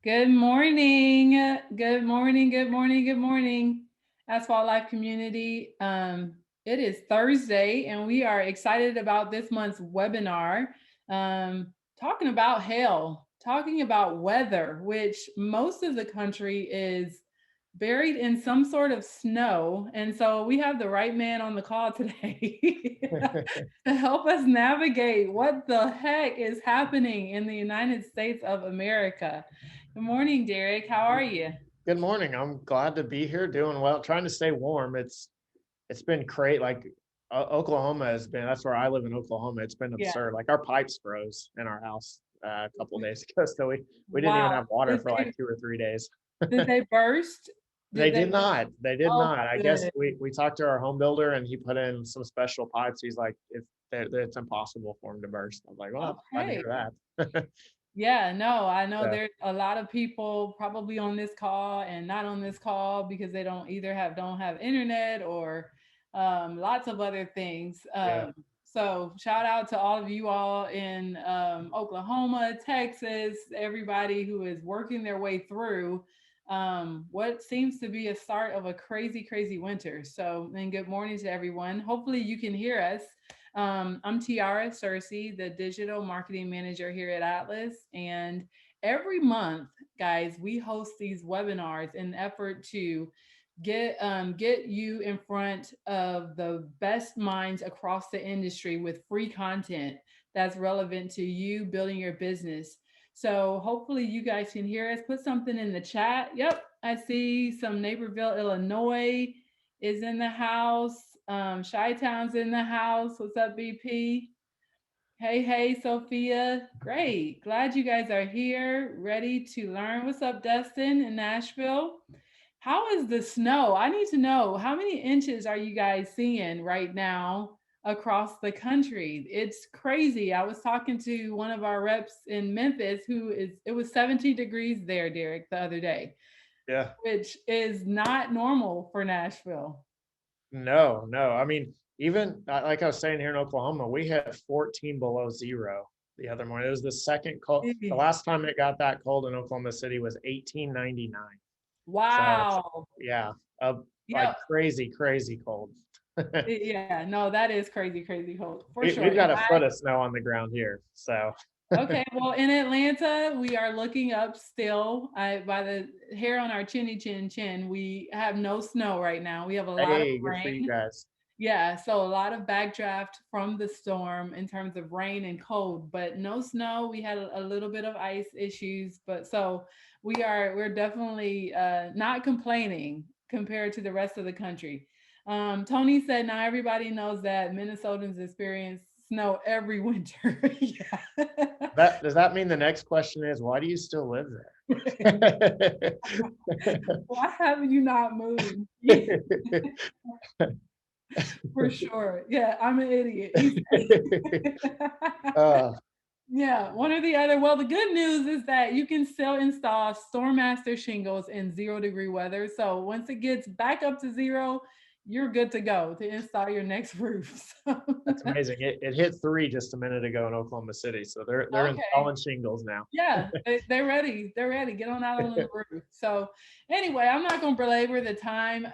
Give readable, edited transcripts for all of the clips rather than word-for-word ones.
Good morning. Good morning. Good morning. Good morning. Asphalt Life community. It is Thursday, and we are excited about this month's webinar. Talking about hail, talking about weather, which most of the country is buried in some sort of snow. And so we have the right man on the call today to help us navigate what the heck is happening in the United States of America. Good morning, Derek. How are you? Good morning. I'm glad to be here, doing well, trying to stay warm. It's been great. Like Oklahoma has been. That's where I live in Oklahoma. It's been Yeah. absurd. Like our pipes froze in our house a couple of days ago, so we didn't even Wow. have water Did for like they 2 or 3 days. did they burst? They Did they did burst? not. They did Oh, not. I guess good. we talked to our home builder and he put in some special pipes. He's like, if it's impossible for them to burst. I'm like, well, glad to Okay. hear that. Yeah, no, I know Yeah, there's a lot of people probably on this call and not on this call because they don't have internet or lots of other things. yeah. So shout out to all of you all in Oklahoma, Texas, everybody who is working their way through what seems to be a start of a crazy, crazy winter. So, and good morning to everyone. Hopefully, you can hear us. I'm Tiara Cersei, the digital marketing manager here at Atlas. And every month, guys, we host these webinars in an effort to get you in front of the best minds across the industry with free content that's relevant to you building your business. So hopefully you guys can hear us. Put something in the chat. Yep, I see some Naperville, Illinois is in the house. Chi-Town's in the house. What's up, BP? Hey, hey, Sophia. Great. Glad you guys are here, ready to learn. What's up, Dustin in Nashville? How is the snow? I need to know how many inches are you guys seeing right now across the country? It's crazy. I was talking to one of our reps in Memphis it was 17 degrees there, Derek, the other day, Yeah. which is not normal for Nashville. No, no. I mean, even like I was saying here in Oklahoma, we had 14 below zero the other morning. It was the second cold. The last time it got that cold in Oklahoma City was 1899. So Wow. yeah, like Yep. crazy, crazy cold. Yeah, no, that is crazy, crazy cold for we, sure. we've And got a foot of snow on the ground here. So okay, well, in Atlanta, we are looking up still. By the hair on our chinny chin chin, we have no snow right now. We have a lot of hey, good for you rain. guys. Yeah, so a lot of backdraft from the storm in terms of rain and cold, but no snow. We had a little bit of ice issues, but so we're definitely not complaining compared to the rest of the country. Tony said now everybody knows that Minnesotans experience snow every winter. Yeah. That does that mean the next question is why do you still live there? Why haven't you not moved? For sure. Yeah, I'm an idiot. uh, Yeah, one or the other. Well, the good news is that you can still install Stormmaster shingles in 0 degree weather. So once it gets back up to zero, you're good to go to install your next roof. So, that's amazing. It hit 3 just a minute ago in Oklahoma City, so they're okay. installing shingles now. Yeah, they're ready. They're ready. Get on out on the roof. So, anyway, I'm not going to belabor the time.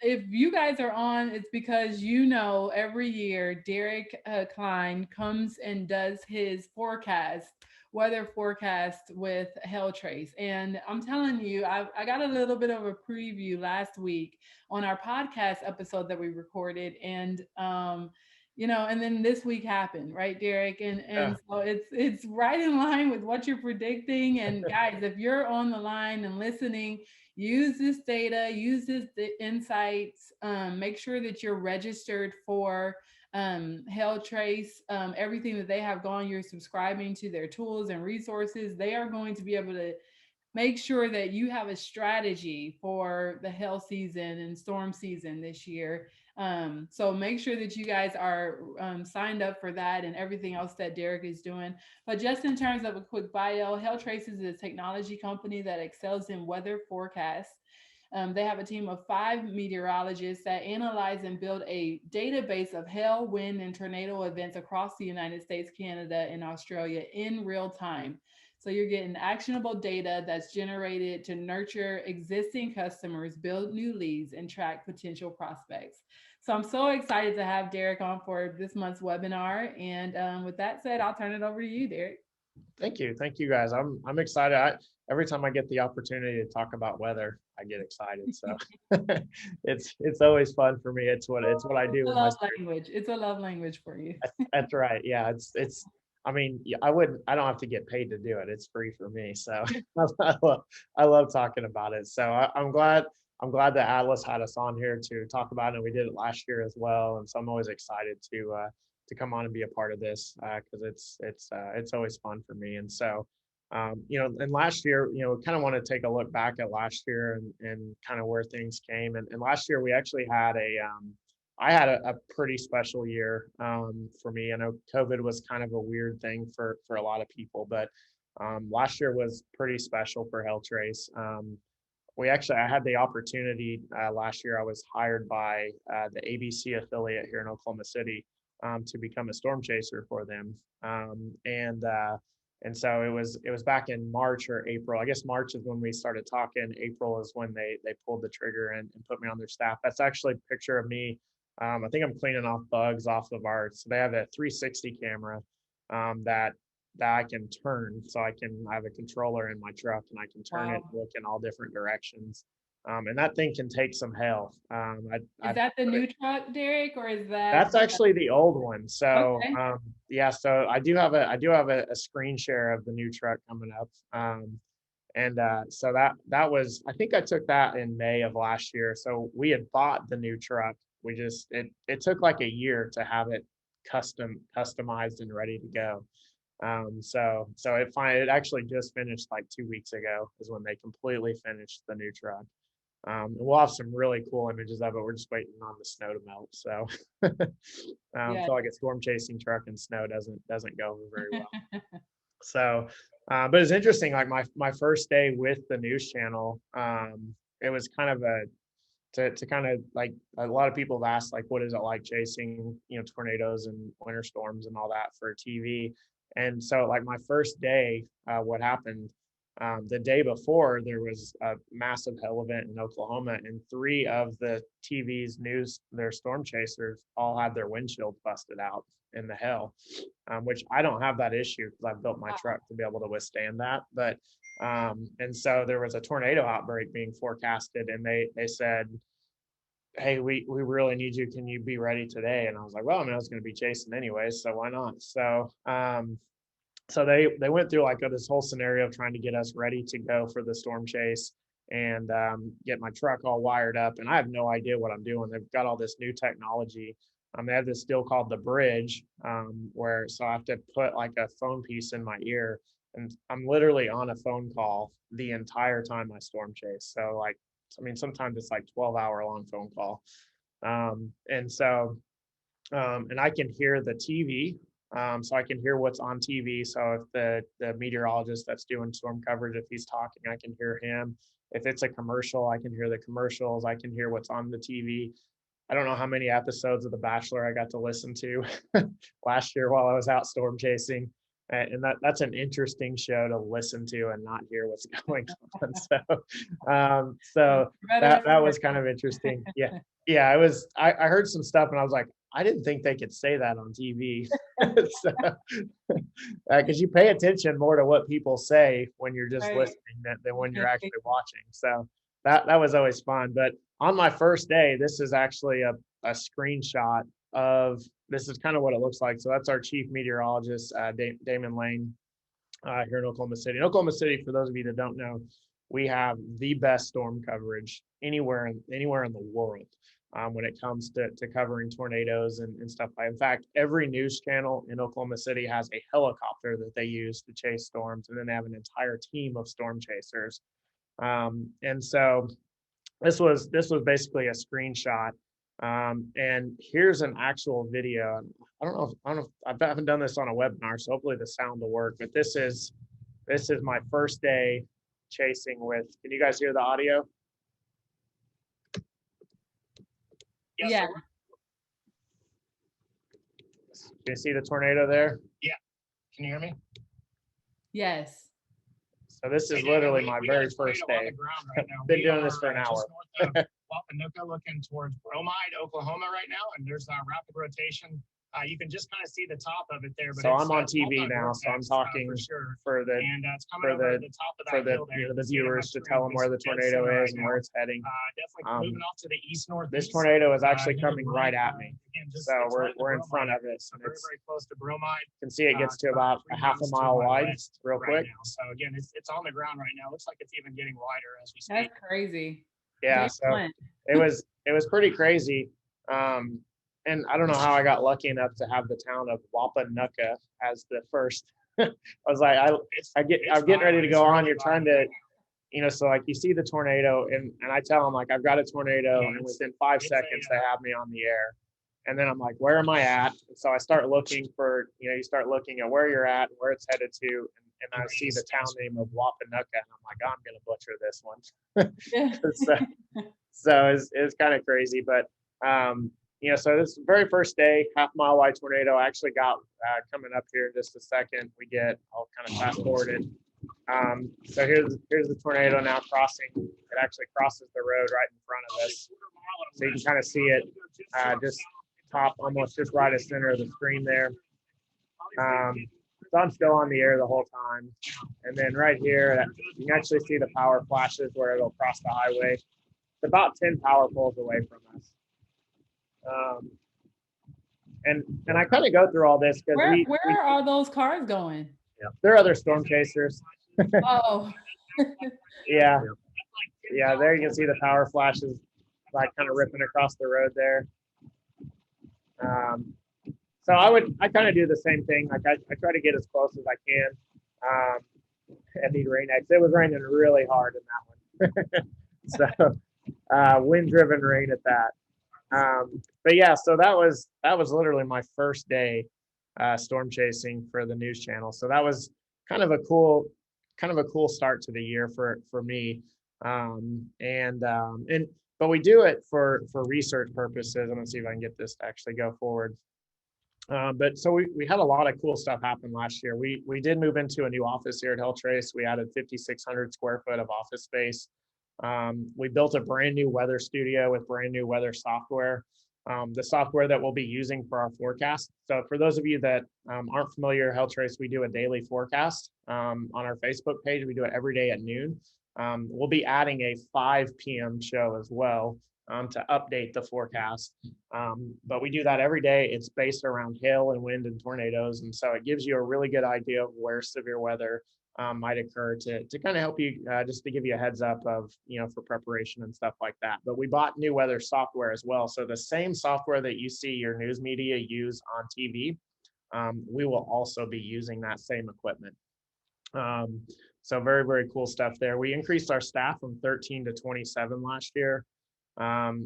If you guys are on, it's because you know every year Derek Klein comes and does his forecast, weather forecast with HailTrace. And I'm telling you, I got a little bit of a preview last week on our podcast episode that we recorded. And, and then this week happened, right, Derek? And Yeah. so it's right in line with what you're predicting. And guys, if you're on the line and listening, use this data, use the insights. Make sure that you're registered for HailTrace, everything that they have going. You're subscribing to their tools and resources. They are going to be able to make sure that you have a strategy for the hail season and storm season this year. So make sure that you guys are signed up for that and everything else that Derek is doing. But just in terms of a quick bio, HailTrace is a technology company that excels in weather forecasts. They have a team of 5 meteorologists that analyze and build a database of hail, wind, and tornado events across the United States, Canada, and Australia in real time. So you're getting actionable data that's generated to nurture existing customers, build new leads, and track potential prospects. So I'm so excited to have Derek on for this month's webinar. And with that said, I'll turn it over to you, Derek. Thank you guys. I'm excited. Every time I get the opportunity to talk about weather, I get excited. So it's always fun for me. It's what I It's do a in my love spare. language. It's a love language for you. That's right. Yeah, it's. I mean, yeah, I don't have to get paid to do it. It's free for me. So I love talking about it. So I'm glad that Atlas had us on here to talk about it. And we did it last year as well. And so I'm always excited to come on and be a part of this because it's always fun for me. And so and last year, kind of want to take a look back at last year and kind of where things came. And last year we actually had I had a pretty special year for me. I know COVID was kind of a weird thing for a lot of people, but last year was pretty special for HailTrace. I had the opportunity last year. I was hired by the ABC affiliate here in Oklahoma City to become a storm chaser for them, and so it was back in March or April. I guess March is when we started talking. April is when they pulled the trigger and put me on their staff. That's actually a picture of me. I think I'm cleaning off bugs off of so they have a 360 camera that I can turn. So I have a controller in my truck and I can turn it, Wow. look in all different directions. And that thing can take some hail. Is that the new truck, Derek, or is that That's actually the old one. So okay? yeah, so I do have a screen share of the new truck coming up. And so that was, I think I took that in May of last year. So we had bought the new truck. It took like a year to have it customized and ready to go. It actually just finished like 2 weeks ago is when they completely finished the new truck. And we'll have some really cool images of it. We're just waiting on the snow to melt. So I Yeah. feel like a storm chasing truck and snow doesn't go over very well. So, but it's interesting. Like my first day with the news channel, it was kind of to kind of like a lot of people have asked like, what is it like chasing tornadoes and winter storms and all that for TV? And so like my first day, what happened? The day before, there was a massive hail event in Oklahoma, and three of the TV's news, their storm chasers, all had their windshield busted out in the hail, which I don't have that issue because I've built my truck to be able to withstand that. But and so there was a tornado outbreak being forecasted, and they said, "Hey, we really need you. Can you be ready today?" And I was like, "Well, I mean, I was going to be chasing anyway, so why not?" So they went through like this whole scenario of trying to get us ready to go for the storm chase and get my truck all wired up. And I have no idea what I'm doing. They've got all this new technology. They have this deal called the bridge, where so I have to put like a phone piece in my ear, and I'm literally on a phone call the entire time I storm chase. So like, I mean, sometimes it's like 12-hour long phone call, and so and I can hear the TV. So I can hear what's on TV. So if the meteorologist that's doing storm coverage, if he's talking, I can hear him. If it's a commercial, I can hear the commercials. I can hear what's on the TV. I don't know how many episodes of The Bachelor I got to listen to last year while I was out storm chasing. And that's an interesting show to listen to and not hear what's going on. So that was kind of interesting. Yeah. Yeah. I heard some stuff and I was like, I didn't think they could say that on TV. So, because you pay attention more to what people say when you're just Right. listening than when you're actually watching. So that was always fun. But on my first day, this is actually a screenshot of this is kind of what it looks like. So that's our chief meteorologist, Damon Lane, here in Oklahoma City. In Oklahoma City, for those of you that don't know, we have the best storm coverage anywhere in the world when it comes to covering tornadoes and stuff. In fact, every news channel in Oklahoma City has a helicopter that they use to chase storms, and then they have an entire team of storm chasers. And so this was basically a screenshot. And here's an actual video. I don't know if I haven't done this on a webinar, so hopefully the sound will work. But this is my first day chasing with. Can you guys hear the audio? Yes, yeah. Can you see the tornado there? Yeah. Can you hear me? Yes. So this is literally my very first day. Been doing this for an hour. Wapanucka, looking towards Bromide, Oklahoma right now, and there's a rapid rotation. You can just kind of see the top of it there. But so I'm on TV now, so I'm talking for the it's coming over the top of that hill there. The viewers to tell them where the tornado is and where it's heading. Definitely moving off to the east northeast. This tornado is actually coming right at me, so we're in front of it. Very close to Bromide. You can see it gets to about a half a mile wide, real quick. So again, it's on the ground right now. Looks like it's even getting wider as we speak. That's crazy. Yeah, so it was pretty crazy. And I don't know how I got lucky enough to have the town of Wapanucka as the first. I was like, I'm getting ready to go on. You're trying to, so like you see the tornado and I tell them like, I've got a tornado, and within 5 seconds they have me on the air. And then I'm like, where am I at? And so I start looking for, you start looking at where you're at, where it's headed to. And I see the town name of Wapanucka, and I'm like, oh, I'm going to butcher this one. so it's kind of crazy, but so this very first day, half mile wide tornado. I actually got coming up here in just a second. I'll kind of fast forward it. So here's the tornado now crossing. It actually crosses the road right in front of us. So you can kind of see it just top, almost just right at center of the screen there. So I'm still on the air the whole time. And then right here, you can actually see the power flashes where it'll cross the highway. It's about 10 power poles away from us. And I kind of go through all this because where are those cars going? Yeah, there are other storm chasers. Oh. Yeah. There you can see the power flashes like kind of ripping across the road there. So I kind of do the same thing. Like I try to get as close as I can. At the rain X, it was raining really hard in that one. So wind driven rain at that. But yeah, so that was literally my first day storm chasing for the news channel. So that was kind of a cool start to the year for me. But we do it for research purposes. I'm gonna see if I can get this to actually go forward. But so we had a lot of cool stuff happen last year. We did move into a new office here at HailTrace. We added 5,600 square foot of office space. We built a brand new weather studio with brand new weather software, the software that we'll be using for our forecast. So for those of you that aren't familiar, HailTrace, we do a daily forecast on our Facebook page. We do it every day at noon. We'll be adding a 5 p.m. show as well to update the forecast. But we do that every day. It's based around hail and wind and tornadoes. And so it gives you a really good idea of where severe weather might occur to kind of help you, just to give you a heads up of, for preparation and stuff like that. But we bought new weather software as well. So the same software that you see your news media use on TV, we will also be using that same equipment. So very, very cool stuff there. We increased our staff from 13 to 27 last year.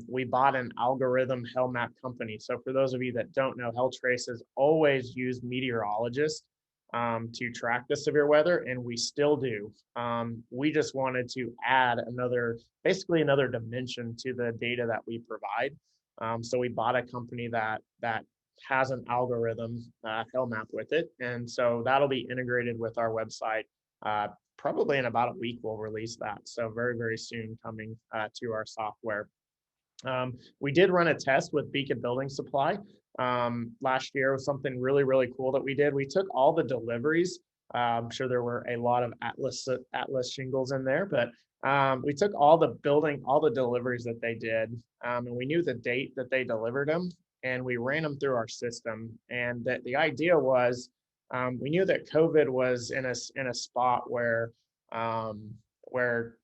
We bought an algorithm hail map company. So for those of you that don't know, HailTrace has always used meteorologists to track the severe weather, and we still do. We just wanted to add basically another dimension to the data that we provide. So we bought a company that has an algorithm hail map with it, and so that'll be integrated with our website. Probably in about a week we'll release that. So very, very soon coming to our software. We did run a test with Beacon Building Supply last year. It was something really, really cool that we did. We took all the deliveries. I'm sure there were a lot of Atlas shingles in there, but we took all the deliveries that they did, and we knew the date that they delivered them, and we ran them through our system. And that the idea was, we knew that COVID was in a spot where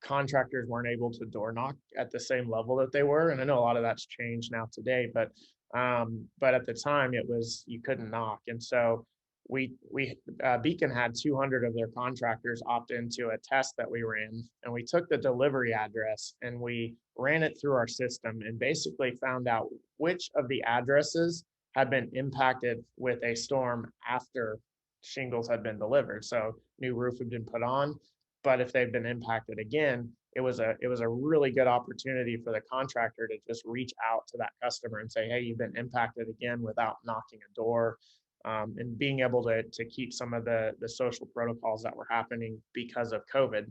contractors weren't able to door knock at the same level that they were. And I know a lot of that's changed now today, but at the time you couldn't knock. And so Beacon had 200 of their contractors opt into a test that we ran, and we took the delivery address and we ran it through our system and basically found out which of the addresses had been impacted with a storm after shingles had been delivered. So new roof had been put on, but if they've been impacted again, it was a really good opportunity for the contractor to just reach out to that customer and say, hey, you've been impacted again, without knocking a door. and being able to keep some of the social protocols that were happening because of COVID.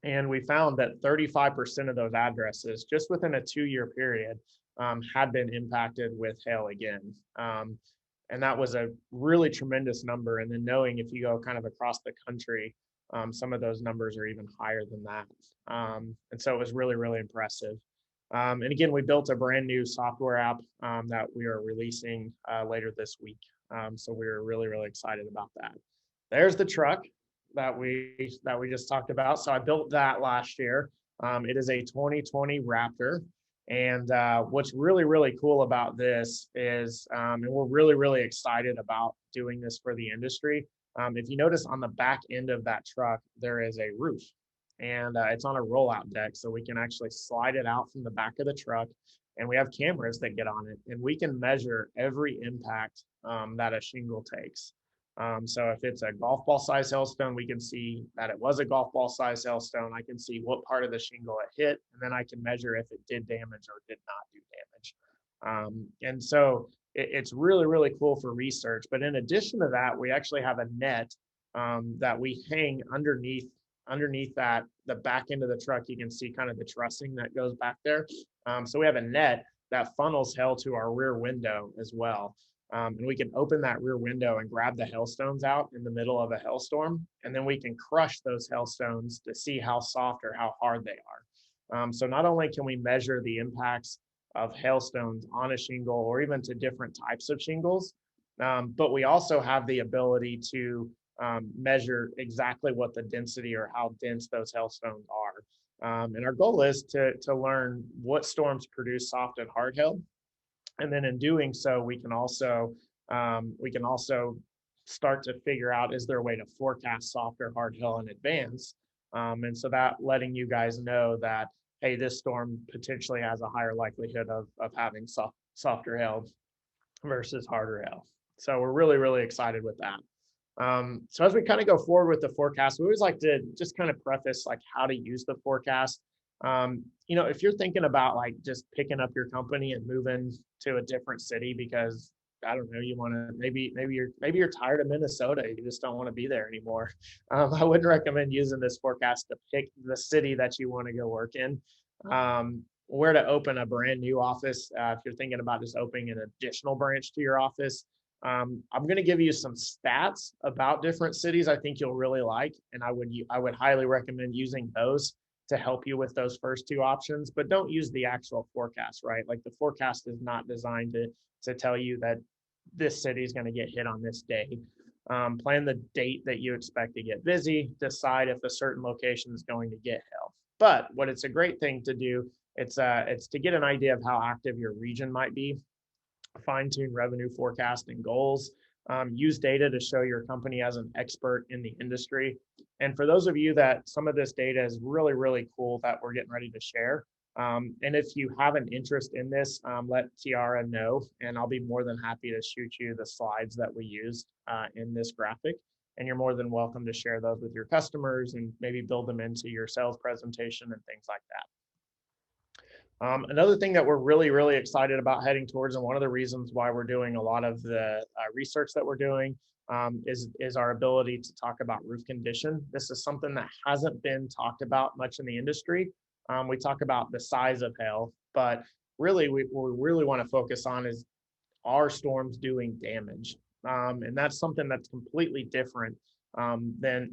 And we found that 35% of those addresses, just within a 2-year period, had been impacted with hail again. And that was a really tremendous number. And then knowing if you go kind of across the country, some of those numbers are even higher than that. And so it was really, really impressive. And again, we built a brand new software app that we are releasing later this week. So we were really, really excited about that. There's the truck that we just talked about. So I built that last year. It is a 2020 Raptor. And what's really, really cool about this is, and we're really, really excited about doing this for the industry. If you notice on the back end of that truck, there is a roof, and it's on a rollout deck. So we can actually slide it out from the back of the truck, and we have cameras that get on it, and we can measure every impact that a shingle takes. So if it's a golf ball size hailstone, we can see that it was a golf ball size hailstone. I can see what part of the shingle it hit, and then I can measure if it did damage or did not do damage. And so it's really, really cool for research. But in addition to that, we actually have a net that we hang underneath that, the back end of the truck. You can see kind of the trussing that goes back there. So we have a net that funnels hail to our rear window as well. And we can open that rear window and grab the hailstones out in the middle of a hailstorm. And then we can crush those hailstones to see how soft or how hard they are. So not only can we measure the impacts of hailstones on a shingle or even to different types of shingles, but we also have the ability to measure exactly what the density or how dense those hailstones are. And our goal is to learn what storms produce soft and hard hail. And then in doing so, we can also start to figure out, is there a way to forecast soft or hard hail in advance? And so that letting you guys know that, hey, this storm potentially has a higher likelihood of having softer hail versus harder hail. So we're really, really excited with that. So as we kind of go forward with the forecast, we always like to just kind of preface like how to use the forecast. If you're thinking about like just picking up your company and moving to a different city because I don't know, you want to maybe you're tired of Minnesota, you just don't want to be there anymore. I wouldn't recommend using this forecast to pick the city that you want to go work in. Where to open a brand new office, if you're thinking about just opening an additional branch to your office. I'm going to give you some stats about different cities I think you'll really like, and I would highly recommend using those to help you with those first two options, but don't use the actual forecast, right? Like the forecast is not designed to tell you that this city is going to get hit on this day. Plan the date that you expect to get busy, decide if a certain location is going to get hail. But what it's a great thing to do, it's to get an idea of how active your region might be, fine-tune revenue forecasting goals, use data to show your company as an expert in the industry. And for those of you that some of this data is really, really cool that we're getting ready to share. And if you have an interest in this, let Tiara know, and I'll be more than happy to shoot you the slides that we used in this graphic. And you're more than welcome to share those with your customers and maybe build them into your sales presentation and things like that. Another thing that we're really, really excited about heading towards, and one of the reasons why we're doing a lot of the research that we're doing is our ability to talk about roof condition. This is something that hasn't been talked about much in the industry. We talk about the size of hail, but really what we really want to focus on is, are storms doing damage? And that's something that's completely different than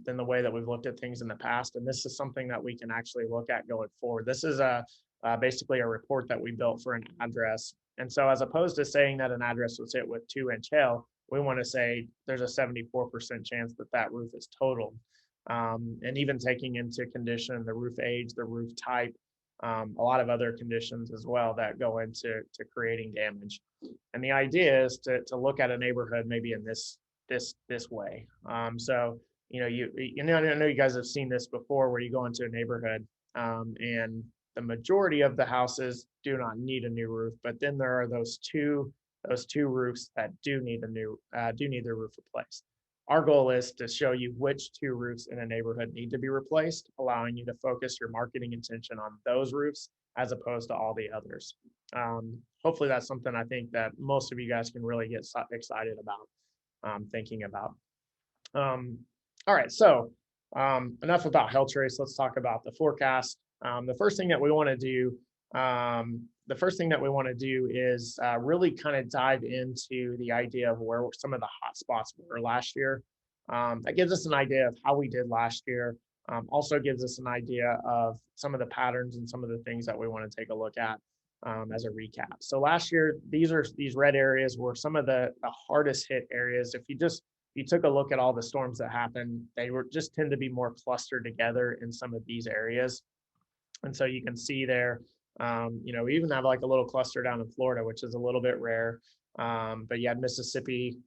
the way that we've looked at things in the past. And this is something that we can actually look at going forward. This is basically a report that we built for an address. And so as opposed to saying that an address was hit with 2-inch hail, we want to say there's a 74% chance that roof is totaled. And even taking into condition the roof age, the roof type, a lot of other conditions as well that go into creating damage. And the idea is to look at a neighborhood maybe in this way. So I know you guys have seen this before, where you go into a neighborhood and the majority of the houses do not need a new roof, but then there are those two roofs that do need their roof replaced. Our goal is to show you which 2 roofs in a neighborhood need to be replaced, allowing you to focus your marketing attention on those roofs as opposed to all the others. Hopefully that's something I think that most of you guys can really get excited about, thinking about. All right, so enough about HailTrace. Let's talk about the forecast. The first thing that we want to do, is really kind of dive into the idea of where some of the hot spots were last year. That gives us an idea of how we did last year. Also gives us an idea of some of the patterns and some of the things that we want to take a look at as a recap. So last year, these red areas were some of the hardest hit areas. If you took a look at all the storms that happened, they were just tend to be more clustered together in some of these areas. And so you can see there, we even have like a little cluster down in Florida, which is a little bit rare. But you had Mississippi,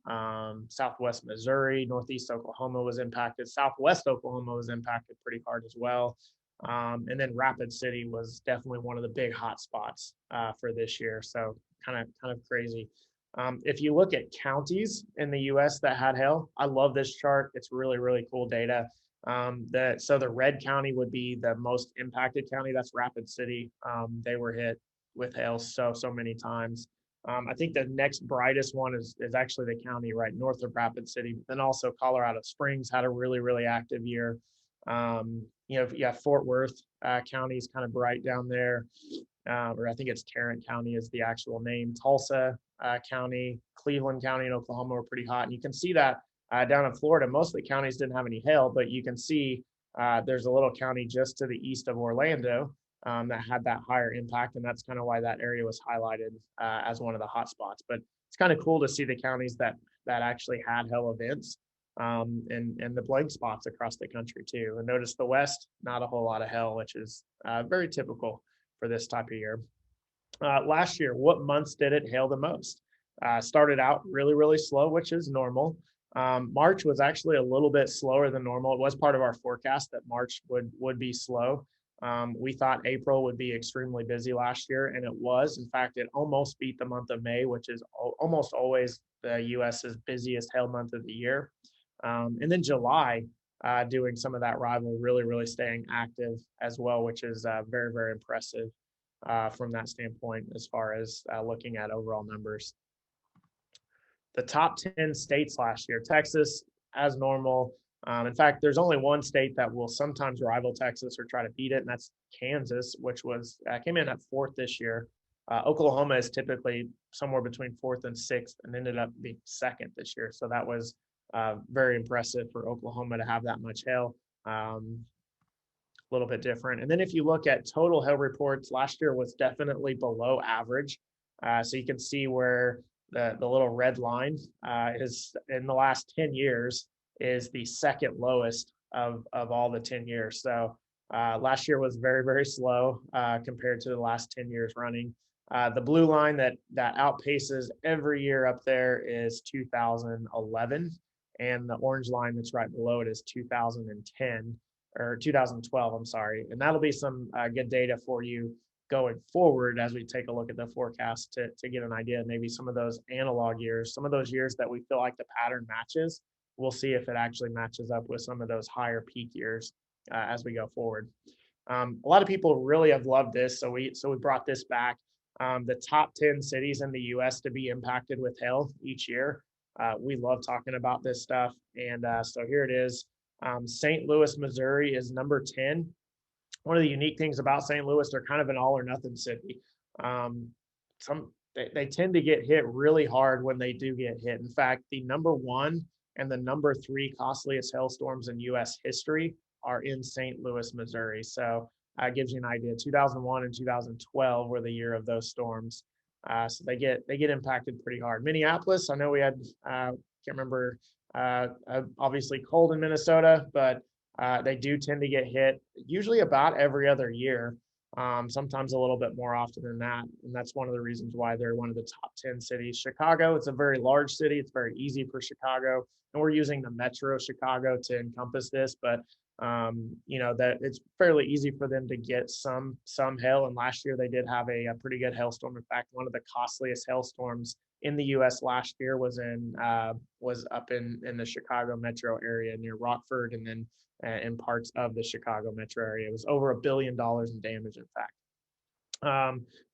Southwest Missouri, Northeast Oklahoma was impacted. Southwest Oklahoma was impacted pretty hard as well. And then Rapid City was definitely one of the big hot spots for this year. So kind of crazy. If you look at counties in the U.S. that had hail, I love this chart. It's really, really cool data. So the red county would be the most impacted county. That's Rapid City. They were hit with hail so many times. I think the next brightest one is actually the county right north of Rapid City. But then also Colorado Springs had a really, really active year. Fort Worth County is kind of bright down there, or I think it's Tarrant County is the actual name. Tulsa County, Cleveland County in Oklahoma were pretty hot. And you can see that down in Florida, most of the counties didn't have any hail, but you can see there's a little county just to the east of Orlando that had that higher impact. And that's kind of why that area was highlighted as one of the hot spots. But it's kind of cool to see the counties that actually had hail events and the blank spots across the country too. And notice the West, not a whole lot of hail, which is very typical for this type of year. Last year, what months did it hail the most? Started out really, really slow, which is normal. March was actually a little bit slower than normal. It was part of our forecast that March would be slow. We thought April would be extremely busy last year, and it was. In fact, it almost beat the month of May, which is almost always the U.S.'s busiest hail month of the year. And then July, doing some of that rival, really, really staying active as well, which is very, very impressive from that standpoint as far as looking at overall numbers. The top 10 states last year, Texas, as normal. In fact, there's only one state that will sometimes rival Texas or try to beat it, and that's Kansas, which came in at 4th this year. Oklahoma is typically somewhere between 4th and 6th and ended up being 2nd this year. So that was very impressive for Oklahoma to have that much hail. A little bit different. And then if you look at total hail reports, last year was definitely below average. So you can see where the little red line is in the last 10 years is the second lowest of all the 10 years. So last year was very, very slow compared to the last 10 years running. The blue line that outpaces every year up there is 2011. And the orange line that's right below it is 2010 or 2012, I'm sorry. And that'll be some good data for you going forward as we take a look at the forecast to get an idea, maybe some of those analog years, some of those years that we feel like the pattern matches. We'll see if it actually matches up with some of those higher peak years as we go forward. A lot of people really have loved this, so we brought this back. The top 10 cities in the U.S. to be impacted with hail each year. We love talking about this stuff, and so here it is. St. Louis, Missouri is number 10. One of the unique things about St. Louis, they're kind of an all or nothing city. They tend to get hit really hard when they do get hit. In fact, the number 1 and the number 3 costliest hailstorms in U.S. history are in St. Louis, Missouri. So it gives you an idea. 2001 and 2012 were the year of those storms. So they get impacted pretty hard. Minneapolis, I know we had can't remember obviously cold in Minnesota, but they do tend to get hit usually about every other year, sometimes a little bit more often than that. And that's one of the reasons why they're one of the top 10 cities. Chicago, it's a very large city. It's very easy for Chicago. And we're using the metro Chicago to encompass this, but that it's fairly easy for them to get some hail. And last year they did have a pretty good hailstorm. In fact, one of the costliest hailstorms in the U.S. last year was up in the Chicago metro area near Rockford, and then in parts of the Chicago metro area. It was over $1 billion in damage, in fact.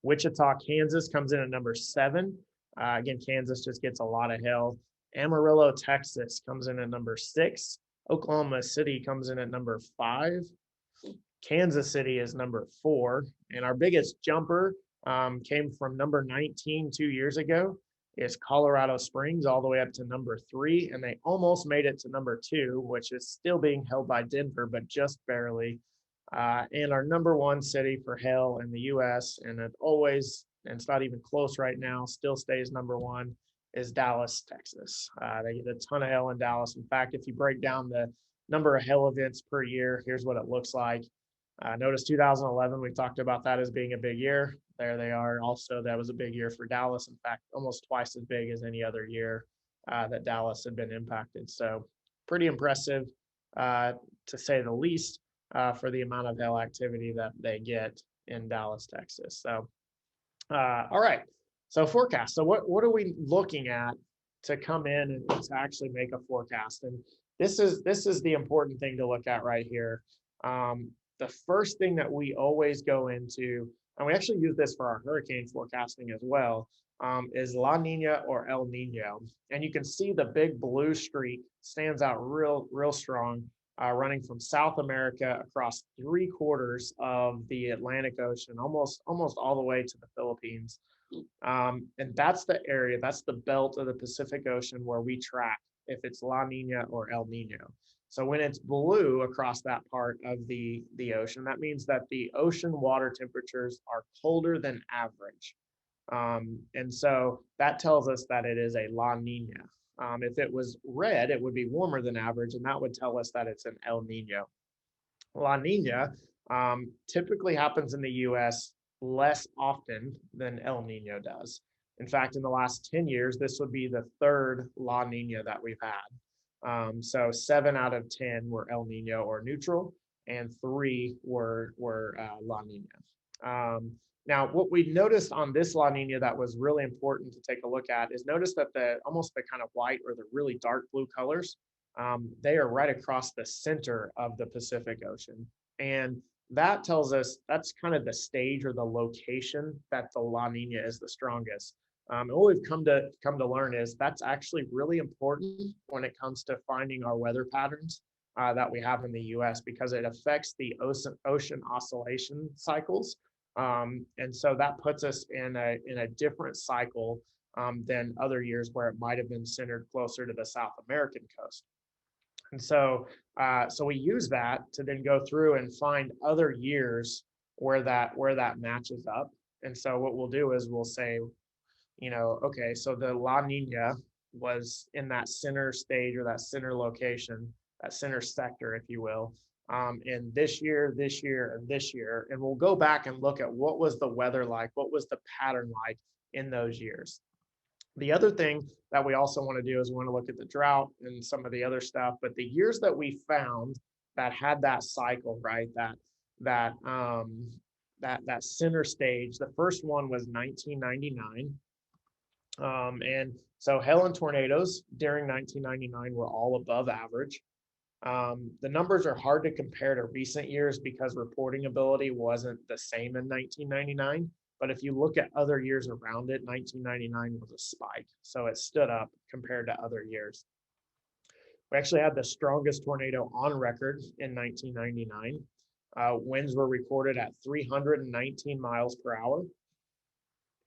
Wichita, Kansas comes in at number 7. Again, Kansas just gets a lot of hail. Amarillo, Texas comes in at number 6. Oklahoma City comes in at number 5. Kansas City is number 4. And our biggest jumper came from number 19 2 years ago, is Colorado Springs, all the way up to number 3. And they almost made it to number 2, which is still being held by Denver, but just barely. And our number 1 city for hail in the US, and it always, and it's not even close right now, still stays number 1, is Dallas, Texas. They get a ton of hail in Dallas. In fact, if you break down the number of hail events per year, here's what it looks like. Notice 2011, we talked about that as being a big year. There they are. Also, that was a big year for Dallas. In fact, almost twice as big as any other year that Dallas had been impacted. So pretty impressive, to say the least, for the amount of hail activity that they get in Dallas, Texas. So, all right. So forecast. So what are we looking at to come in and to actually make a forecast? And this is the important thing to look at right here. The first thing that we always go into, and we actually use this for our hurricane forecasting as well, is La Nina or El Nino. And you can see the big blue streak stands out real strong, running from South America across 3/4 of the Atlantic Ocean, almost all the way to the Philippines. And that's the area, that's the belt of the Pacific Ocean where we track if it's La Nina or El Nino. So when it's blue across that part of the ocean, that means that the ocean water temperatures are colder than average. And so that tells us that it is a La Nina. If it was red, it would be warmer than average, and that would tell us that it's an El Nino. La Nina typically happens in the US less often than El Nino does. In fact, in the last 10 years, this would be the 3rd La Nina that we've had. So 7 out of 10 were El Nino or neutral, and 3 were La Nina. Now, what we noticed on this La Nina that was really important to take a look at is notice that almost the kind of white or the really dark blue colors, they are right across the center of the Pacific Ocean. And that tells us that's kind of the stage or the location that the La Nina is the strongest. And what we've come to learn is that's actually really important when it comes to finding our weather patterns that we have in the U.S. because it affects the ocean oscillation cycles, and so that puts us in a different cycle than other years where it might have been centered closer to the South American coast. And so we use that to then go through and find other years where that matches up. And so what we'll do is we'll say, okay, so the La Nina was in that center stage or that center location, that center sector, if you will, in this year, and this year. And we'll go back and look at what was the weather like, what was the pattern like in those years. The other thing that we also want to do is we want to look at the drought and some of the other stuff, but the years that we found that had that cycle, right, that center stage, the first one was 1999. And so hail and tornadoes during 1999 were all above average. The numbers are hard to compare to recent years because reporting ability wasn't the same in 1999. But if you look at other years around it, 1999 was a spike. So it stood up compared to other years. We actually had the strongest tornado on record in 1999. Winds were recorded at 319 miles per hour.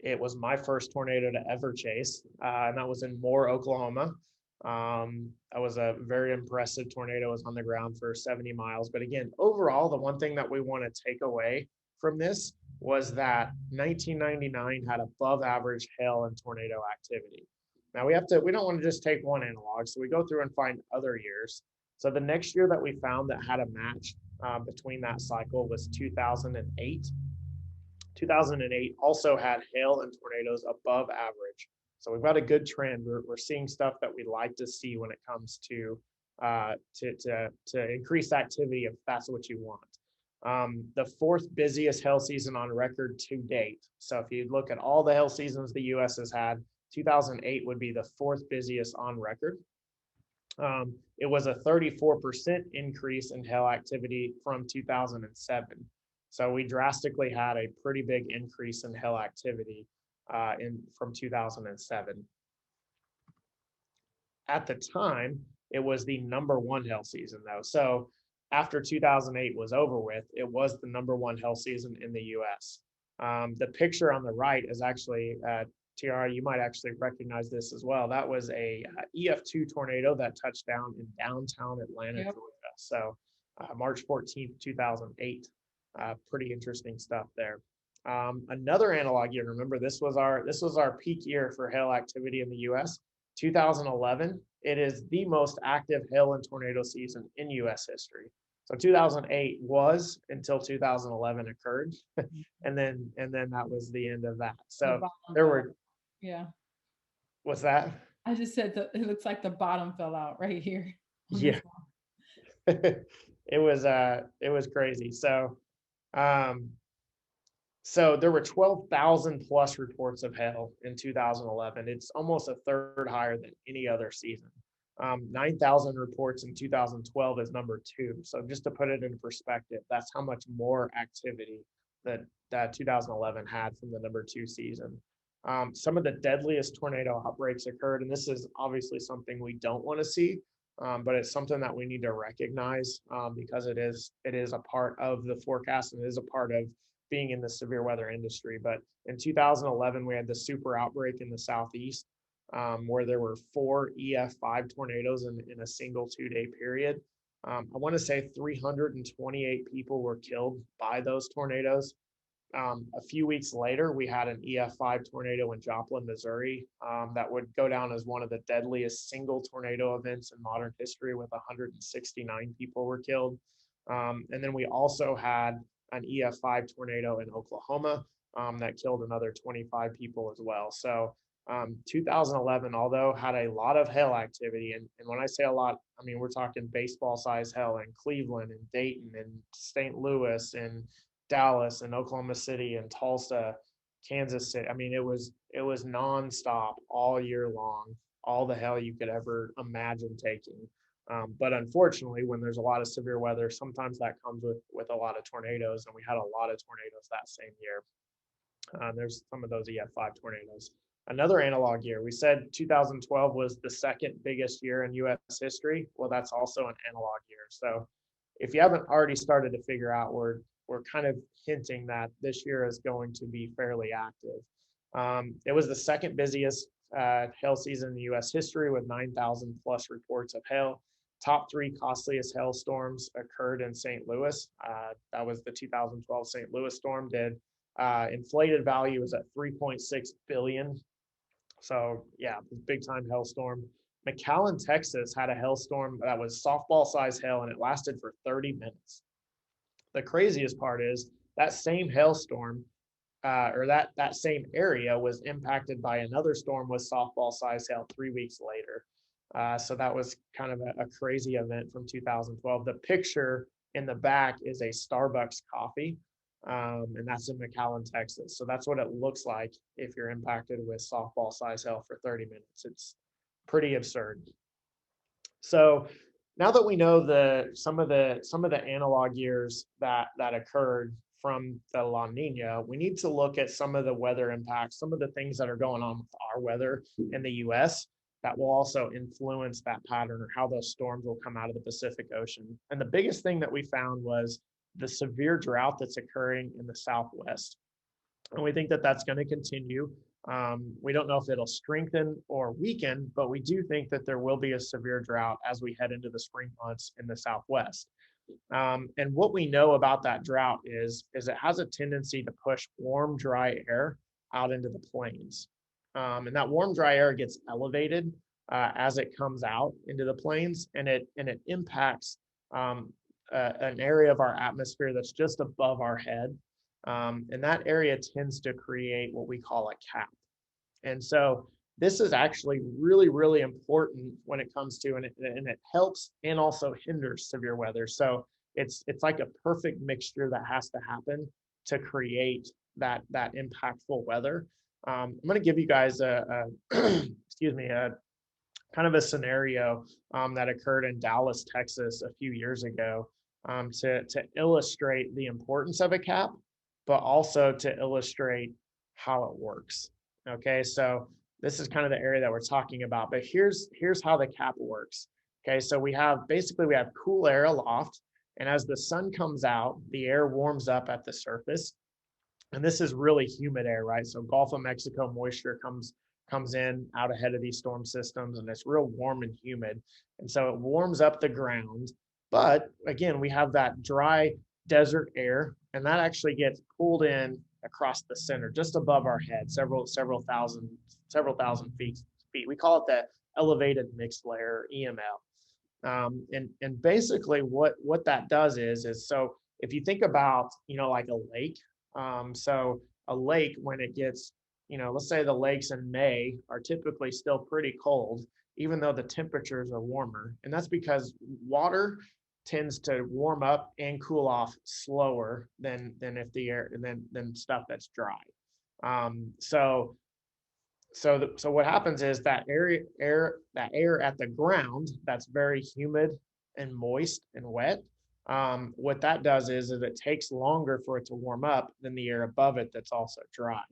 It was my first tornado to ever chase, and that was in Moore, Oklahoma. That was a very impressive tornado. It was on the ground for 70 miles. But again, overall, the one thing that we want to take away from this was that 1999 had above average hail and tornado activity. Now we don't want to just take one analog. So we go through and find other years. So the next year that we found that had a match between that cycle was 2008. 2008 also had hail and tornadoes above average. So we've got a good trend. We're seeing stuff that we like to see when it comes to increase activity if that's what you want. The 4th busiest hail season on record to date. So if you look at all the hail seasons the U.S. has had, 2008 would be the 4th busiest on record. It was a 34% increase in hail activity from 2007. So we drastically had a pretty big increase in hail activity from 2007. At the time, it was the #1 hail season though. So after 2008 was over with, it was the #1 hail season in the US. The picture on the right is actually, Tiara, you might actually recognize this as well. That was a EF2 tornado that touched down in downtown Atlanta, Yep. Georgia. So March 14th, 2008. Pretty interesting stuff there. Another analog year, remember this was our peak year for hail activity in the US. 2011, it is the most active hail and tornado season in US history. So 2008 was until 2011 occurred, and then that was the end of that. So there were, yeah. What's that? I just said that it looks like the bottom fell out right here. Yeah. It was crazy. So there were 12,000 plus reports of hail in 2011. It's almost a third higher than any other season. 9,000 reports in 2012 is #2. So just to put it in perspective, that's how much more activity that 2011 had from the #2 season. Some of the deadliest tornado outbreaks occurred, and this is obviously something we don't want to see, but it's something that we need to recognize because it is a part of the forecast and it is a part of being in the severe weather industry. But in 2011, we had the super outbreak in the Southeast where there were 4 EF5 tornadoes in a single 2-day period. I want to say 328 people were killed by those tornadoes. A few weeks later, we had an EF5 tornado in Joplin, Missouri, that would go down as one of the deadliest single tornado events in modern history, with 169 people were killed. And then we also had an EF5 tornado in Oklahoma that killed another 25 people as well. So 2011, although had a lot of hail activity, and when I say a lot, I mean we're talking baseball size hail in Cleveland and Dayton and St. Louis and Dallas and Oklahoma City and Tulsa, Kansas City. I mean, it was nonstop all year long, all the hail you could ever imagine taking. But unfortunately, when there's a lot of severe weather, sometimes that comes with a lot of tornadoes, and we had a lot of tornadoes that same year. There's some of those EF5 tornadoes. Another analog year, we said 2012 was the second biggest year in US history. Well, that's also an analog year. So if you haven't already started to figure out, we're kind of hinting that this year is going to be fairly active. It was the second busiest hail season in US history with 9,000 plus reports of hail. Top 3 costliest hailstorms occurred in St. Louis. That was the 2012 St. Louis storm. Inflated value was at 3.6 billion. So yeah, big time hailstorm. McAllen, Texas had a hailstorm that was softball size hail, and it lasted for 30 minutes. The craziest part is that same hailstorm or that same area was impacted by another storm with softball size hail 3 weeks later. So that was kind of a crazy event from 2012. The picture in the back is a Starbucks coffee, and that's in McAllen, Texas. So that's what it looks like if you're impacted with softball size hail for 30 minutes. It's pretty absurd. So now that we know some of the analog years that occurred from the La Nina, we need to look at some of the weather impacts, some of the things that are going on with our weather in the US that will also influence that pattern, or how those storms will come out of the Pacific Ocean. And the biggest thing that we found was the severe drought that's occurring in the Southwest. And we think that that's going to continue. We don't know if it'll strengthen or weaken, but we do think that there will be a severe drought as we head into the spring months in the Southwest. And what we know about that drought is it has a tendency to push warm, dry air out into the plains. And that warm, dry air gets elevated as it comes out into the plains, and it impacts an area of our atmosphere that's just above our head. And that area tends to create what we call a cap. And so this is actually really, really important when it comes to, and it helps and also hinders severe weather. So it's like a perfect mixture that has to happen to create that impactful weather. I'm going to give you guys a kind of a scenario that occurred in Dallas, Texas a few years ago. to illustrate the importance of a cap, but also to illustrate how it works. Okay, so this is kind of the area that we're talking about, but here's how the cap works. Okay, so we have cool air aloft, and as the sun comes out, the air warms up at the surface. And this is really humid air, right? So Gulf of Mexico moisture comes in out ahead of these storm systems, and it's real warm and humid. And so it warms up the ground. But again, we have that dry desert air, and that actually gets pulled in across the center, just above our head, several thousand feet. We call it the elevated mixed layer, EML. And basically what that does is so if you think about, like a lake, so a lake, when it gets, let's say the lakes in May are typically still pretty cold, even though the temperatures are warmer. And that's because water tends to warm up and cool off slower than if the air than stuff that's dry. So what happens is that air at the ground that's very humid and moist and wet. What that does is it takes longer for it to warm up than the air above it that's also dry.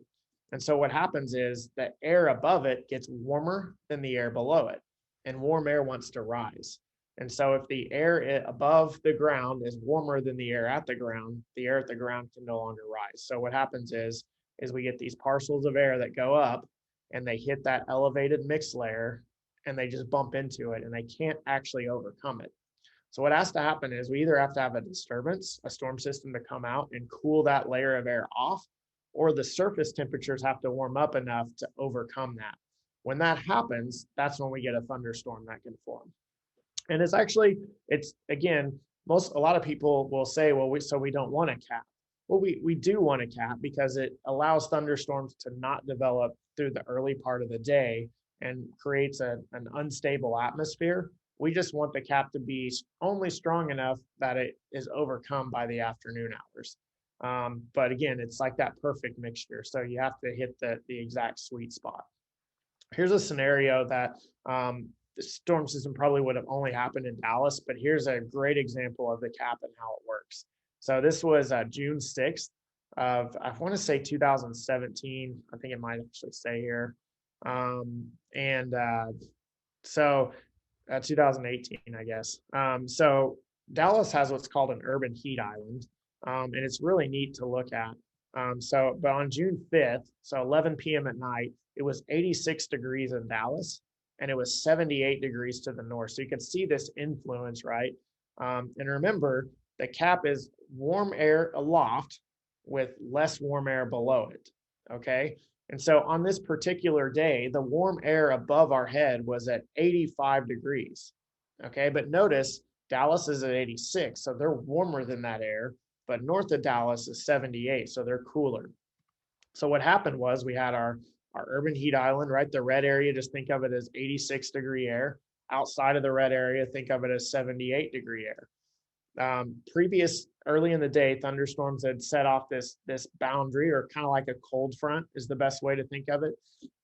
And so what happens is the air above it gets warmer than the air below it, and warm air wants to rise. And so if the air above the ground is warmer than the air at the ground can no longer rise. So what happens is we get these parcels of air that go up, and they hit that elevated mixed layer, and they just bump into it, and they can't actually overcome it. So what has to happen is we either have to have a disturbance, a storm system, to come out and cool that layer of air off, or the surface temperatures have to warm up enough to overcome that. When that happens, that's when we get a thunderstorm that can form. And it's again, a lot of people will say, well, we don't want a cap. Well, we do want a cap because it allows thunderstorms to not develop through the early part of the day and creates an unstable atmosphere. We just want the cap to be only strong enough that it is overcome by the afternoon hours. But again, it's like that perfect mixture. So you have to hit the exact sweet spot. Here's a scenario that the storm system probably would have only happened in Dallas, but here's a great example of the cap and how it works. So this was June 6th of, I want to say 2017. I think it might actually say here. So 2018, I guess. So Dallas has what's called an urban heat island, and it's really neat to look at. But on June 5th, so 11 p.m. at night, it was 86 degrees in Dallas, and it was 78 degrees to the north. So you can see this influence, right? And remember, the cap is warm air aloft with less warm air below it, okay? And so on this particular day, the warm air above our head was at 85 degrees, okay? But notice Dallas is at 86, so they're warmer than that air, but north of Dallas is 78, so they're cooler. So what happened was we had our urban heat island, right? The red area, just think of it as 86 degree air. Outside of the red area, think of it as 78 degree air. Early in the day, thunderstorms had set off this boundary, or kind of like a cold front is the best way to think of it.